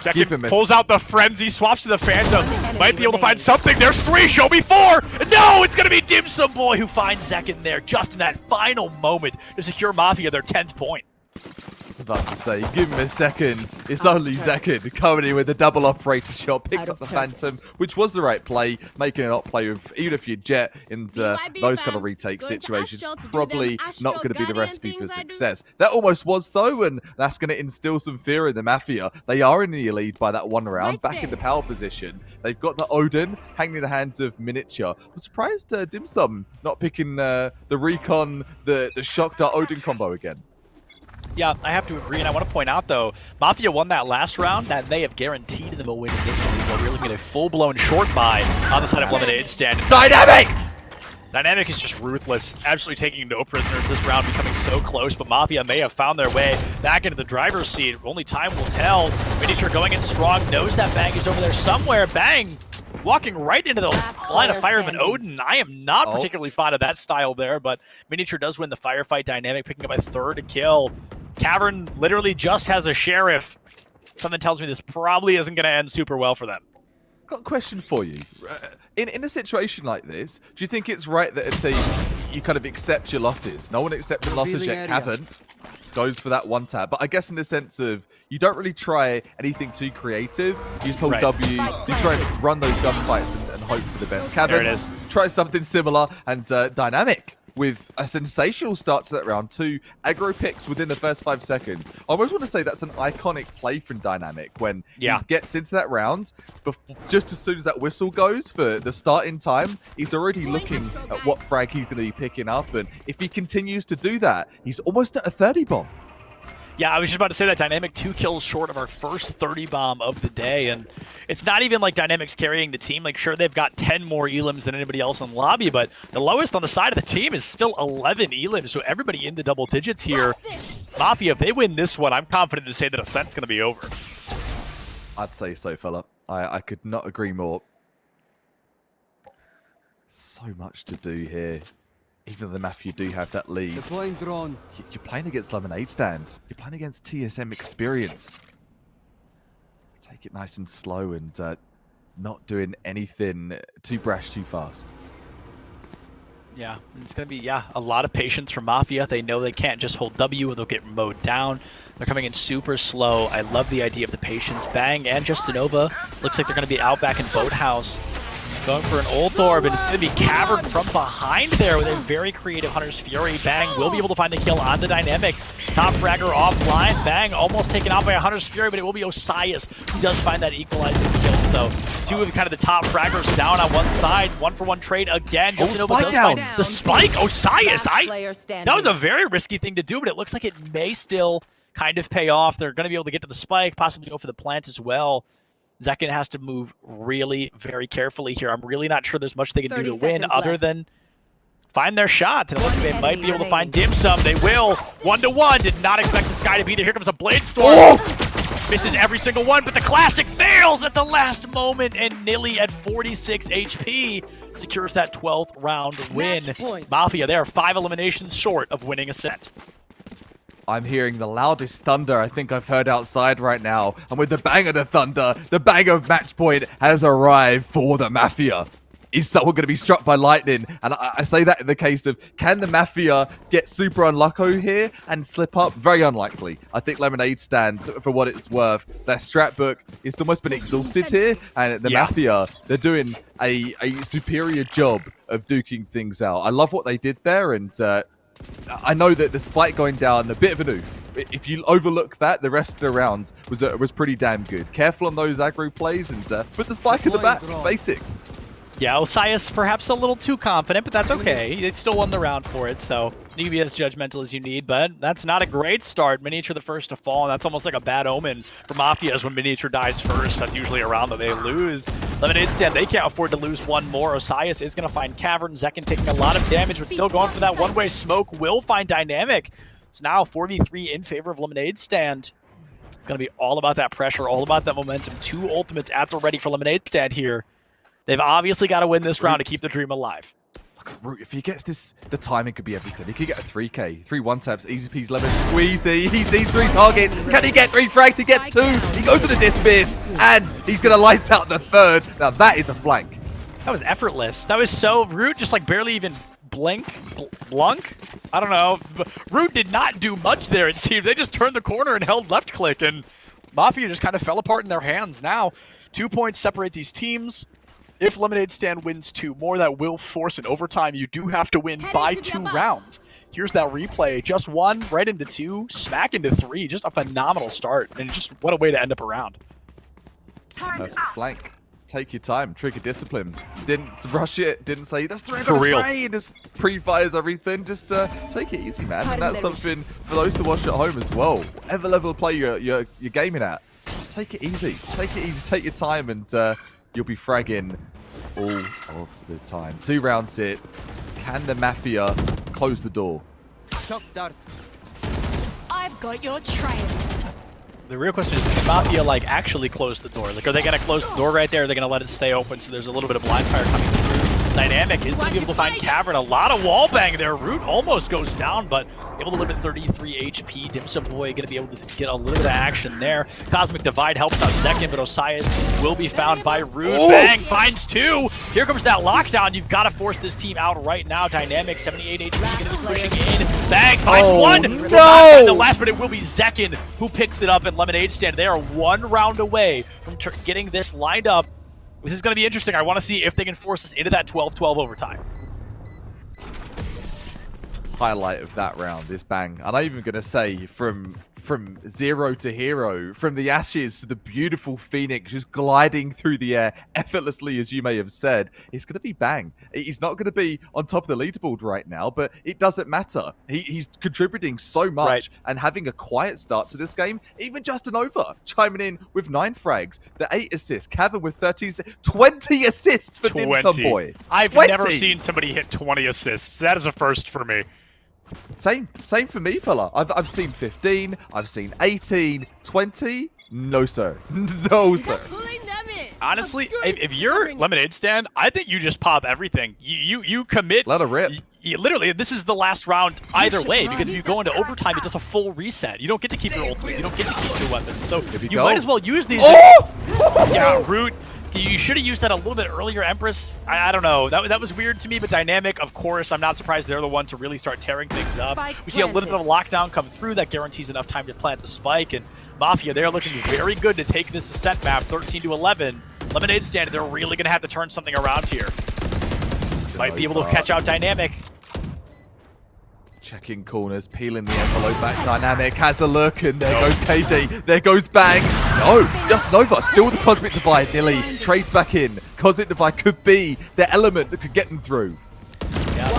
A: Zekken pulls out the Frenzy, swaps to the Phantom. Might be able to find something. There's three, show me four! No, it's going to be Dim Sum Boy who finds Zekken there, just in that final moment to secure Mafia their 10th point.
B: About to say, give him a second. It's only Zekken coming in with a double operator shot, picks up the Phantom, which was the right play, making an up play with even if you jet in those kind of retake situations, probably not going to be the recipe for success. That almost was though, and that's going to instill some fear in the Mafia. They are in the lead by that one round, back in the power position. They've got the Odin hanging in the hands of Miniature. I'm surprised Dim Sum not picking the Recon, the Shock Dart Odin combo again.
A: Yeah, I have to agree, and I want to point out, though, Mafia won that last round, that they have guaranteed them a win in this one. We're looking at a full-blown short buy on the side of Lemonade Stand.
B: Dynamic!
A: Dynamic is just ruthless, absolutely taking no prisoners this round, becoming so close, but Mafia may have found their way back into the driver's seat. Only time will tell. Miniature going in strong, knows that Bang is over there somewhere. Bang! Walking right into the line of fire of an Odin. I am not particularly fond of that style there, but Miniature does win the firefight. Dynamic picking up a third kill. Cavern literally just has a sheriff. Something tells me this probably isn't going to end super well for them.
B: Got a question for you. In a situation like this, do you think it's right that a team, you kind of accept your losses? No one accepted losses yet. Cavern goes for that one tap. But I guess in the sense of, you don't really try anything too creative. You just hold W, you try and run those gunfights and hope for the best. Cavern tries something similar, and Dynamic with a sensational start to that round. 2 aggro picks within the first 5 seconds. I almost want to say that's an iconic play from Dynamic when he gets into that round, just as soon as that whistle goes for the starting time, he's already looking at what frag he's going to be picking up, and if he continues to do that, he's almost at a 30 bomb.
A: Yeah, I was just about to say that Dynamic 2 kills short of our first 30 bomb of the day, and it's not even like Dynamic's carrying the team. Like, sure, they've got 10 more elims than anybody else in the lobby, but the lowest on the side of the team is still 11 elims, so everybody in the double digits here. Mafia, if they win this one, I'm confident to say that Ascent's going to be over.
B: I'd say so, fella. I could not agree more. So much to do here. Even though the Mafia do have that lead, you're playing against Lemonade Stand. You're playing against TSM Experience. Take it nice and slow and not doing anything too brash too fast.
A: Yeah, it's going to be, a lot of patience from Mafia. They know they can't just hold W or they'll get mowed down. They're coming in super slow. I love the idea of the patience. Bang and Justinova. Looks like they're going to be out back in Boathouse. Going for an ult orb, and it's going to be Cavern from behind there with a very creative Hunter's Fury. Bang will be able to find the kill on the Dynamic. Top fragger offline. Bang almost taken out by a Hunter's Fury, but it will be Osias who does find that equalizing kill. So 2 of kind of the top fraggers down on one side. 1-for-1 trade again.
B: Spike down.
A: The spike, Osias. That was a very risky thing to do, but it looks like it may still kind of pay off. They're going to be able to get to the spike, possibly go for the plant as well. Zekin has to move really very carefully here. I'm really not sure there's much they can do to
C: 30
A: win
C: seconds
A: other
C: left.
A: than find their shot. And it looks like they
C: One
A: might be
C: enemy
A: able to find
C: remaining.
A: Dim Sum. They will. 1-1. Did not expect the Sky to be there. Here comes a Blade Storm.
B: Oh!
A: Misses every single one, but the Classic fails at the last moment, and Nilly at 46 HP secures that 12th round win.
C: Match point.
A: Mafia, they are 5 eliminations short of winning Ascent.
B: I'm hearing the loudest thunder I think I've heard outside right now. And with the bang of the thunder, the bang of match point has arrived for the Mafia. Is someone going to be struck by lightning? And I say that in the case of, can the Mafia get super unlucky here and slip up? Very unlikely. I think Lemonade stands for what it's worth. Their strat book has almost been exhausted here. And the Mafia, they're doing a superior job of duking things out. I love what they did there. And I know that the spike going down, a bit of an oof. If you overlook that, the rest of the round was pretty damn good. Careful on those aggro plays and put the spike in the back. Basics.
A: Yeah, Osias perhaps a little too confident, but that's okay. They still won the round for it, so you can be as judgmental as you need, but that's not a great start. Miniature the first to fall, and that's almost like a bad omen for Mafias when Miniature dies first. That's usually a round that they lose. Lemonade Stand, they can't afford to lose one more. Osias is going to find Cavern. Zekin taking a lot of damage, but still going for that one-way smoke. Will find Dynamic. It's now 4v3 in favor of Lemonade Stand. It's going to be all about that pressure, all about that momentum. 2 ultimates at the ready for Lemonade Stand here. They've obviously got to win this round to keep the dream alive.
B: Look at Root. If he gets this, the timing could be everything. He could get a 3K. 3 one-taps, easy peasy lemon squeezy. He sees 3 targets. Can he get 3 frags? He gets 2. He goes to the dismiss. And he's going to light out the 3rd. Now that is a flank.
A: That was effortless. That was so... Root just like barely even blunk? I don't know. Root did not do much there, it seemed. They just turned the corner and held left click. And Mafia just kind of fell apart in their hands. Now, 2 points separate these teams. If Lemonade Stand wins 2 more, that will force an overtime. You do have to win by 2 rounds. Here's that replay. Just 1, right into 2, smack into 3. Just a phenomenal start. And just what a way to end up a round.
B: Perfect flank. Take your time. Trigger discipline. Didn't rush it. Didn't say, that's 3
A: For real.
B: spray. Just pre-fires everything. Just take it easy, man. And that's something for those to watch at home as well. Whatever level of play you're gaming at, just take it easy. Take it easy. Take your time and... you'll be fragging all of the time. 2 rounds it. Can the Mafia close the door?
D: I've got your trail.
A: The real question is, can Mafia like actually close the door? Like, are they going to close the door right there? Or are they going to let it stay open so there's a little bit of blind fire coming through? Dynamic is going to be able to find Cavern. A lot of wall bang there. Root almost goes down, but able to live at 33 HP. Dimsum Boy going to be able to get a little bit of action there. Cosmic Divide helps out Zekin, but Osias will be found by Root. Oh. Bang, finds 2. Here comes that lockdown. You've got to force this team out right now. Dynamic, 78 HP, going to be pushing in. Bang, finds 1.
B: No!
A: The last, but it will be Zekin who picks it up, and Lemonade Stand. They are 1 round away from getting this lined up. This is going to be interesting. I want to see if they can force us into that 12-12 overtime.
B: Highlight of that round is bang. And I'm even going to say from 0 to hero, from the ashes to the beautiful Phoenix just gliding through the air effortlessly, as you may have said, it's going to be bang. He's not going to be on top of the leaderboard right now, but it doesn't matter. He's contributing so much and having a quiet start to this game. Even Justin Over chiming in with 9 frags, the 8 assists, Cavern with 20 assists for Dimsum Boy.
A: I've never seen somebody hit 20 assists. That is a first for me.
B: Same for me, fella. I've seen 15, I've seen 18, 20. No, sir. No, sir.
A: Honestly, if you're Lemonade Stand, I think you just pop everything. You commit.
B: Let it rip.
A: Literally, this is the last round either way, because if you go into overtime, it does a full reset. You don't get to keep your ultimates. You don't get to keep your weapons. So you might as well use these.
B: Oh!
A: Yeah, Root. You should have used that a little bit earlier, Empress. I don't know. That was weird to me, but Dynamic, of course, I'm not surprised they're the one to really start tearing things up. We see a little bit of a lockdown come through that guarantees enough time to plant the spike, and Mafia, they're looking very good to take this Ascent map, 13-11. Lemonade Stand, they're really going to have to turn something around here. Might be able to catch out Dynamic.
B: Checking corners, peeling the envelope back. Dynamic has a look, and there goes KJ. There goes Bang. No, just Nova. Still the Cosmic Divide. Nilly trades back in. Cosmic Divide could be the element that could get them through.
A: Yeah,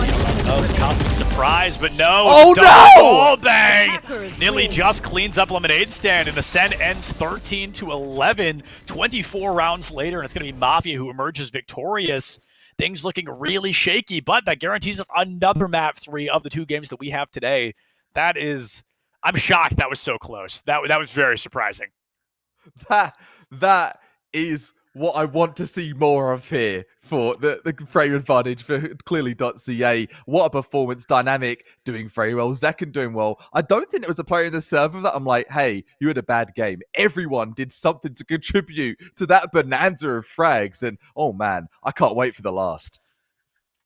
A: Oh, the cosmic surprise, but no.
B: Oh,
A: the double
B: no!
A: wall bang.
C: Hackers
A: Nearly
C: win.
A: just cleans up Lemonade Stand, and Ascend ends 13-11, 24 rounds later, and it's going to be Mafia who emerges victorious. Things looking really shaky, but that guarantees us another map 3 of the 2 games that we have today. That is, I'm shocked that was so close. That was very surprising.
B: That is what I want to see more of here for the frame advantage for clearly.ca. What a performance, dynamic, doing very well. Zekken doing well. I don't think there was a player in the server that I'm like, hey, you had a bad game. Everyone did something to contribute to that bonanza of frags. And oh man, I can't wait for the last.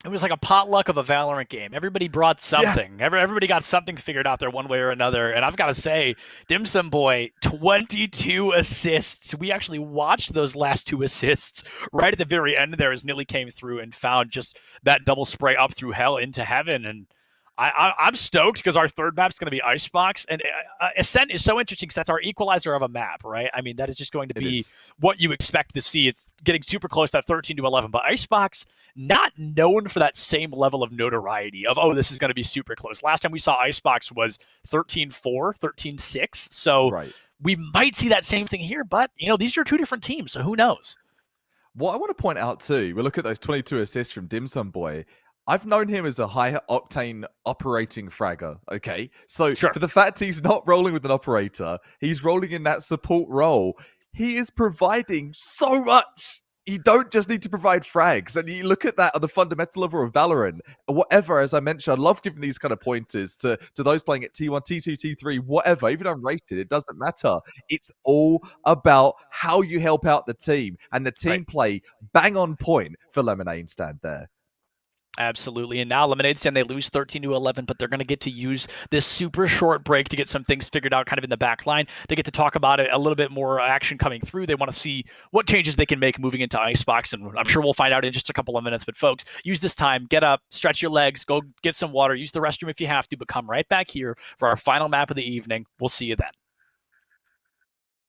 A: It was like a potluck of a Valorant game. Everybody brought something. Everybody got something figured out there one way or another. And I've got to say, Dim Sum Boy, 22 assists. We actually watched those last 2 assists right at the very end there as Nilly came through and found just that double spray up through hell into heaven. And I'm stoked because our third map's going to be Icebox. And Ascent is so interesting because that's our equalizer of a map, right? I mean, that is just going to be what you expect to see. It's getting super close to that 13-11. But Icebox, not known for that same level of notoriety of, oh, this is going to be super close. Last time we saw Icebox was 13-4, 13-6. So we might see that same thing here. But, you know, these are 2 different teams, so who knows?
B: What I want to point out too, we look at those 22 assists from Dim Sum Boy. I've known him as a high-octane operating fragger, okay? So for the fact he's not rolling with an operator, he's rolling in that support role, he is providing so much. You don't just need to provide frags. And you look at that on the fundamental level of Valorant, whatever, as I mentioned, I love giving these kind of pointers to those playing at T1, T2, T3, whatever, even unrated, it doesn't matter. It's all about how you help out the team. And the team play bang on point for Lemonade Stand there.
A: Absolutely. And now Lemonade Stand, they lose 13-11, but they're going to get to use this super short break to get some things figured out kind of in the back line. They get to talk about it, a little bit more action coming through. They want to see what changes they can make moving into Icebox, and I'm sure we'll find out in just a couple of minutes. But folks, use this time, get up, stretch your legs, go get some water, use the restroom if you have to, but come right back here for our final map of the evening. We'll see you then.